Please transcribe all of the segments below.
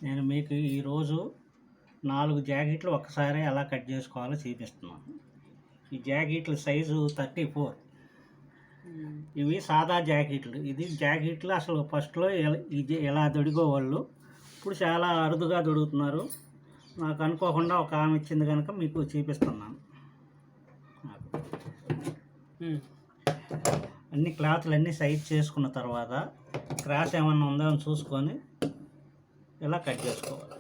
నేను మీకు ఈరోజు 4 జాకెట్లు ఒక్కసారి ఎలా కట్ చేసుకోవాలో చూపిస్తున్నాను. ఈ జాకెట్ల సైజు 34. ఇవి సాదా జాకెట్లు. ఇది జాకెట్లు అసలు ఫస్ట్లో ఎలా దొడిగేవాళ్ళు, ఇప్పుడు చాలా అరుదుగా దొడుగుతున్నారు. నాకు అనుకోకుండా ఒక ఆమె ఇచ్చింది కనుక మీకు చూపిస్తున్నాను. అన్ని క్లాత్లు అన్నీ సైజ్ చేసుకున్న తర్వాత క్రాస్ ఏమన్నా ఉందో అని చూసుకొని ఇలా కట్ చేసుకోవాలి.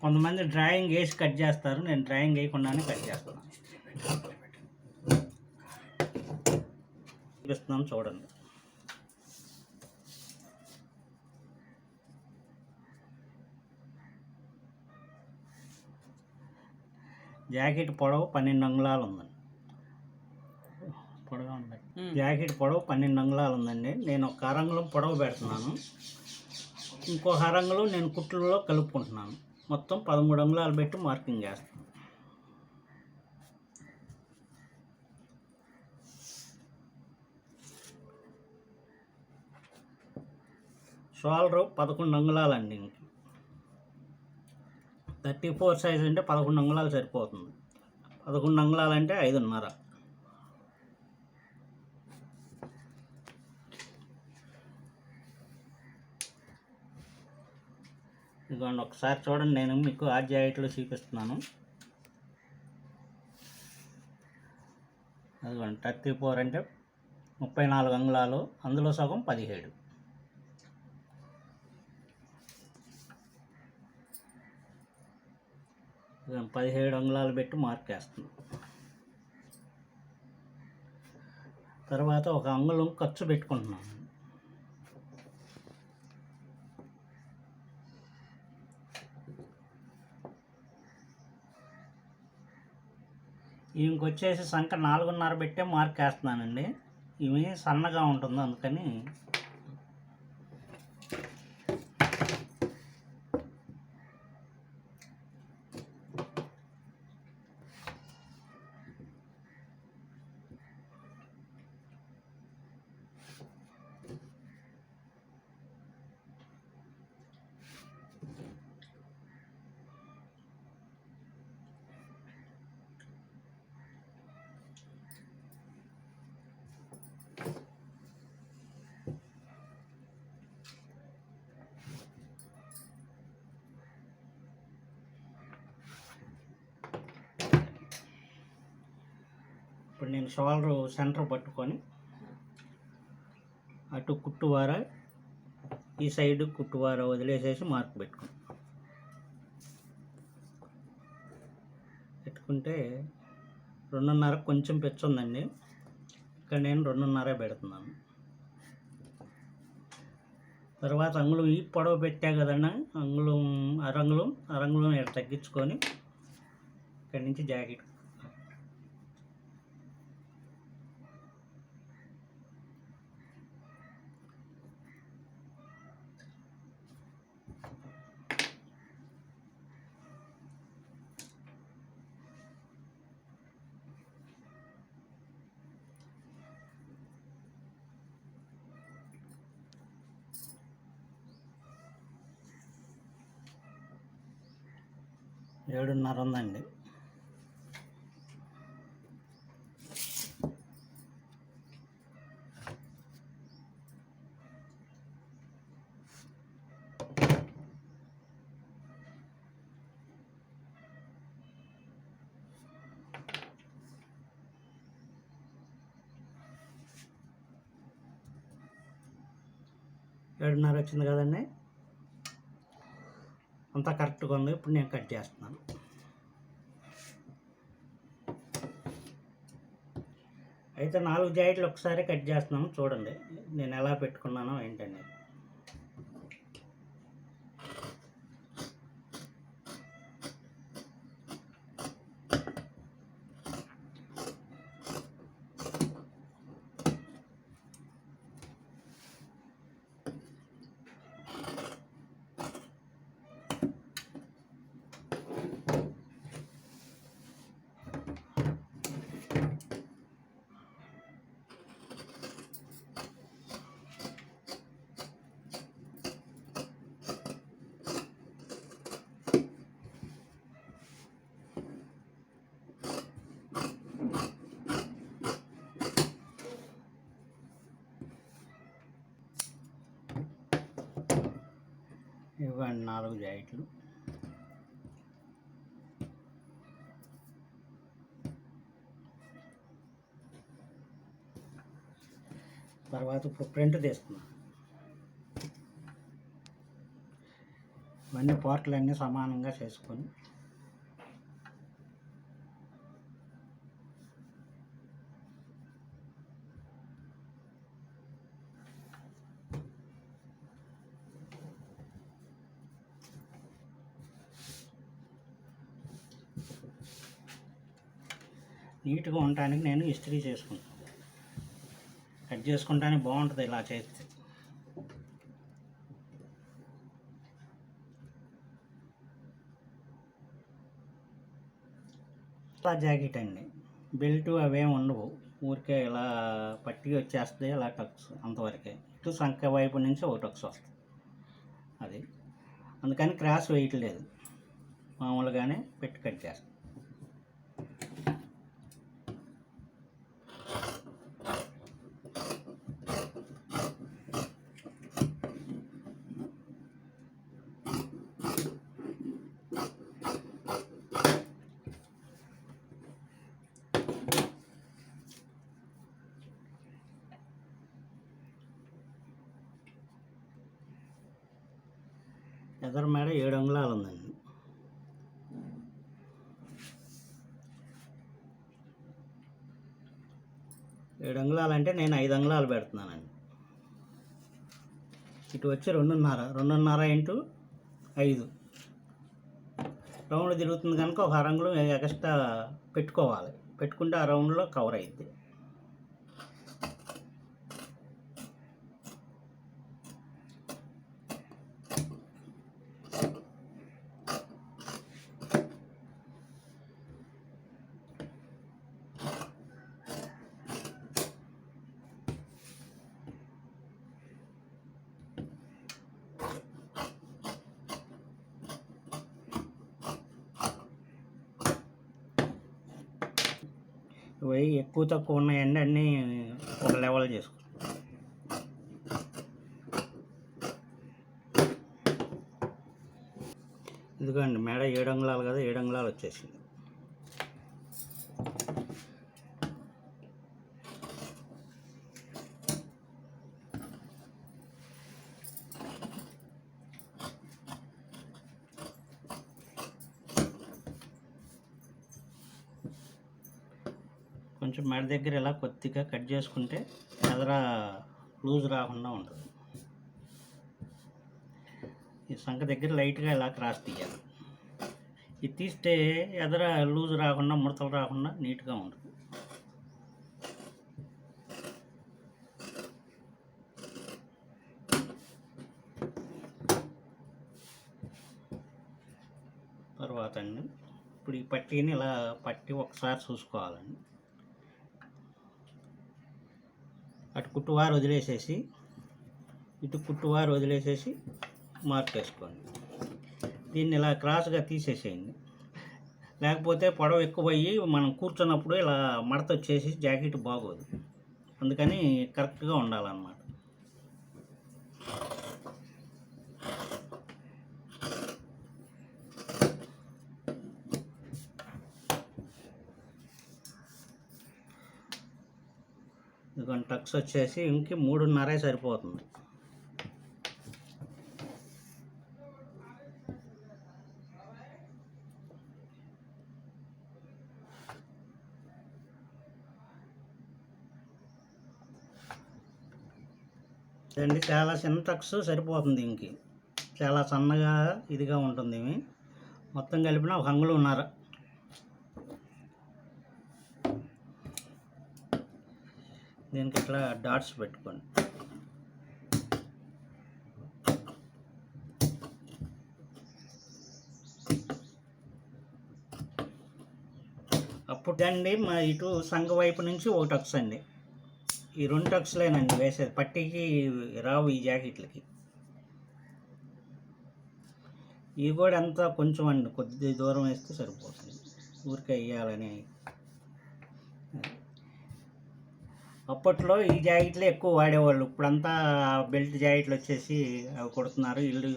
కొంతమంది డ్రాయింగ్ వేసి కట్ చేస్తారు, నేను డ్రాయింగ్ వేయకుండానే కట్ చేస్తున్నాను. చూపిస్తున్నాను చూడండి. జాకెట్ పొడవు 12 అంగుళాలు ఉందండి. పొడవు ఉంది. జాకెట్ పొడవు 12 అంగుళాలు ఉందండి. నేను ఒక అరంగుళం పొడవు పెడుతున్నాను, ఇంకొక అరంగుళం నేను కుట్లలో కలుపుకుంటున్నాను. మొత్తం 13 అంగుళాలు పెట్టి మార్కింగ్ చేస్తాను. షోల్డరు 11 అంగుళాలండి. 34 సైజ్ అంటే 11 అంగుళాలు సరిపోతుంది. 11 అంగుళాలు అంటే 5.5. ఇదిగోండి, ఒకసారి చూడండి. నేను మీకు ఆ జాకెట్లో చూపిస్తున్నాను. అదిగోండి, 34 అంటే 34 అంగుళాలు, అందులో సగం 17. 17 అంగుళాలు పెట్టి మార్క్ వేస్తున్నాం. తర్వాత ఒక అంగుళం ఖర్చు పెట్టుకుంటున్నాను. ఇంకొచ్చేసి సంఖ్య 4.5 పెట్టే మార్క్ వేస్తున్నానండి. ఇవి సన్నగా ఉంటుంది, అందుకని ఇప్పుడు నేను షోల్డర్ సెంటర్ పట్టుకొని అటు కుట్టువార, ఈ సైడ్ కుట్టువార వదిలేసేసి మార్క్ పెట్టుకుంటే 2.5 కొంచెం పెచ్చుందండి. ఇక్కడ నేను 2.5 పెడుతున్నాను. తర్వాత అంగుళం ఈ పొడవు పెట్టా కదండి, అరంగుళం ఇక్కడ తగ్గించుకొని ఇక్కడి నుంచి జాకెట్ 7.5 ఉందండి. ఏడున్నర వచ్చింది కదండి, అంతా కరెక్ట్గా ఉంది. ఇప్పుడు నేను కట్ చేస్తున్నాను. అయితే 4 జాకెట్లు ఒకసారి కట్ చేస్తున్నాను, చూడండి నేను ఎలా పెట్టుకున్నానో ఏంటనేది. ఇవ్వండి 4 జాకెట్లు. తర్వాత ఇప్పుడు ప్రింట్ తీసుకున్నాను. ఇవన్నీ పార్ట్లన్నీ సమానంగా చేసుకొని నీట్గా ఉండటానికి నేను ఇస్త్రీ చేసుకుంటాను. కట్ చేసుకుంటానికి బాగుంటుంది ఇలా చేస్తే. జాకెట్ అండి, బెల్ట్ అవేం ఉండవు, ఊరికే ఇలా పట్టి వచ్చేస్తుంది, ఇలా టక్స్ అంతవరకే. ఇటు సంఖ వైపు నుంచి ఒక టక్స్ వస్తుంది, అది అందుకని క్రాస్ వేయట్లేదు, మామూలుగానే పెట్టి కట్ చేస్తాం. ఎదర మేడ 7 అంగుళాలు ఉందండి. ఏడు అంగుళాలు అంటే నేను 5 అంగుళాలు పెడుతున్నానండి. ఇటు వచ్చి 2.5 ఇంటూ 5 రౌండ్ తిరుగుతుంది కనుక ఒక అరంగుళం ఎక్స్ట్రా పెట్టుకోవాలి. పెట్టుకుంటే ఆ రౌండ్లో కవర్ అయింది. ఇవి ఎక్కువ తక్కువ ఉన్నాయండి, అన్నీ ఒక లెవెల్ చేసుకో. ఇదిగోండి మేడ 7 అంగుళాలు కదా, 7 అంగుళాలు వచ్చేసింది. కొంచెం మెడ దగ్గర ఇలా కొద్దిగా కట్ చేసుకుంటే ఎదర లూజ్ రాకుండా ఉంటుంది. ఈ సంఖ దగ్గర లైట్గా ఇలా క్రాస్ తీయాలి. ఇది తీస్తే ఎదర లూజ్ రాకుండా, ముడతలు రాకుండా నీట్గా ఉంటుంది. తర్వాత అండి, ఇప్పుడు ఈ పట్టీని ఇలా పట్టి ఒకసారి చూసుకోవాలండి. అటు కుట్టువారు వదిలేసేసి ఇటు కుట్టువారు వదిలేసేసి మార్క్ వేసుకోండి. దీన్ని ఇలా క్రాస్గా తీసేసేయండి, లేకపోతే పొడవు ఎక్కువ అయ్యి మనం కూర్చున్నప్పుడు ఇలా మడత వచ్చేసి జాకెట్ బాగోదు. అందుకని కరెక్ట్గా ఉండాలన్నమాట. ఇదిగోండి టక్స్ వచ్చేసి ఇంక 3.5 సరిపోతుంది. అండి చాలా చిన్న టక్స్ సరిపోతుంది, ఇంక చాలా సన్నగా ఇదిగా ఉంటుంది. ఇవి మొత్తం కలిపిన 1 అంగుళంన్నర. దీనికి ఇట్లా డాట్స్ పెట్టుకోండి. అప్పుడు అండి మా ఇటు సంఘ వైపు నుంచి ఒక టక్స్ అండి, ఈ 2 టక్స్లేనండి వేసేది. పట్టీకి రావు ఈ జాకెట్లకి. ఇవి కూడా అంతా కొంచెం అండి, కొద్ది దూరం వేస్తే సరిపోతుంది, ఊరికే వేయాలని. అప్పట్లో ఈ జాకెట్లే ఎక్కువ వాడేవాళ్ళు, ఇప్పుడంతా బెల్ట్ జాకెట్లు వచ్చేసి అవి కుడుతున్నారు. ఇల్లు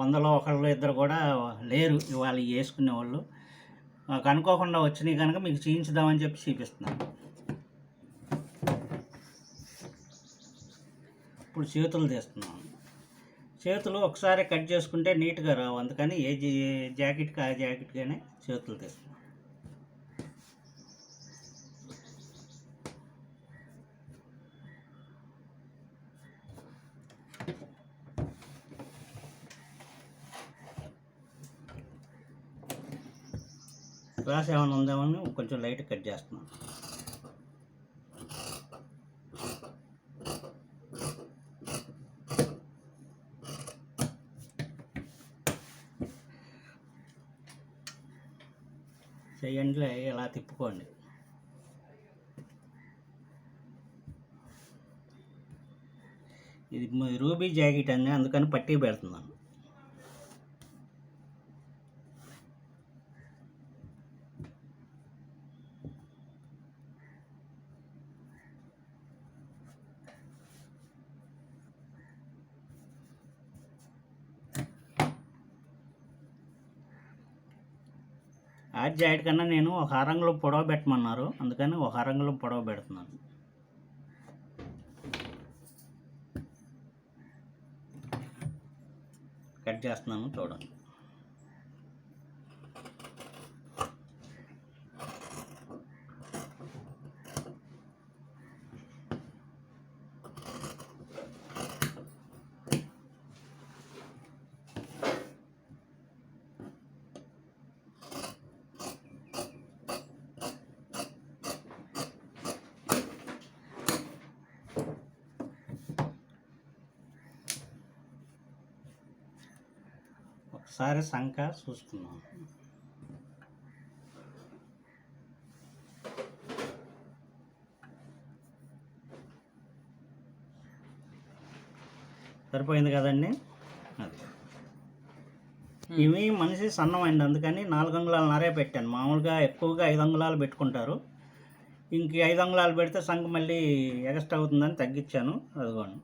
100లో ఒకళ్ళు ఇద్దరు కూడా లేరు ఇవాళ ఇవి వేసుకునేవాళ్ళు. నాకు అనుకోకుండా వచ్చినాయి కనుక మీకు చూపించుదామని చెప్పి చూపిస్తున్నాను. ఇప్పుడు చేతులు తీస్తున్నాను. చేతులు ఒకసారి కట్ చేసుకుంటే నీట్గా రావు, అందుకని ఏ జాకెట్కి ఆ జాకెట్గానే చేతులు తీస్తున్నాను. క్రాస్ ఏమైనా ఉందేమని కొంచెం లైట్ కట్ చేస్తున్నాను. చెయ్యండి, ఇలా తిప్పుకోండి. ఇది రూబీ జాకెట్ అండి, అందుకని పట్టీ పెడుతున్నాను. ఆ జాకెట్ కన్నా నేను ఒక అరంగుళం పొడవు పెట్టమన్నారు, అందుకని ఒక అరంగుళం పొడవు పెడుతున్నాను. కట్ చేస్తున్నాను, చూడండి. ఒకసారి సంక చూసుకున్నాం. సరిపోయింది కదండి. అది ఇవి మనిషి సన్నమైంది, అందుకని 4 అంగుళాలన్నరే పెట్టాను. మామూలుగా ఎక్కువగా 5 అంగుళాలు పెట్టుకుంటారు. ఇంక 5 అంగుళాలు పెడితే సంక మళ్ళీ ఎగస్ట్రా అవుతుందని తగ్గించాను. అదిగోండి.